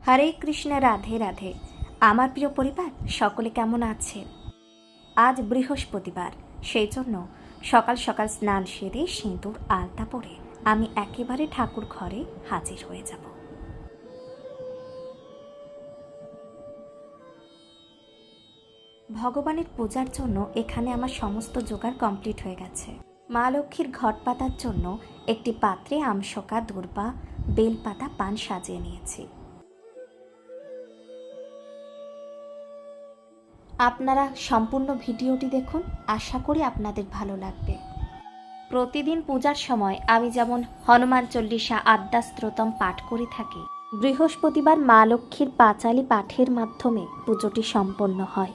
হরে কৃষ্ণ, রাধে রাধে। আমার প্রিয় পরিবার, সকলে কেমন আছেন? আজ বৃহস্পতিবার, সেই জন্য সকাল সকাল স্নান সেরে সিঁদুর আলতা পরে আমি একেবারে ঠাকুর ঘরে হাজির হয়ে যাব। ভগবানের পূজার জন্য এখানে আমার সমস্ত জোগাড় কমপ্লিট হয়ে গেছে। মা লক্ষ্মীর ঘট পাতার জন্য একটি পাত্রে আমশোকা, দূর্বা, বেলপাতা, পান সাজিয়ে নিয়েছি। আপনারা সম্পূর্ণ ভিডিওটি দেখুন, আশা করি আপনাদের ভালো লাগবে। প্রতিদিন পূজার সময় আমি যেমন হনুমান চল্লিশা, আদ্যাস্তোত্রম পাঠ করে থাকি, বৃহস্পতিবার মা লক্ষ্মীর পাঁচালী পাঠের মাধ্যমে পুজোটি সম্পন্ন হয়।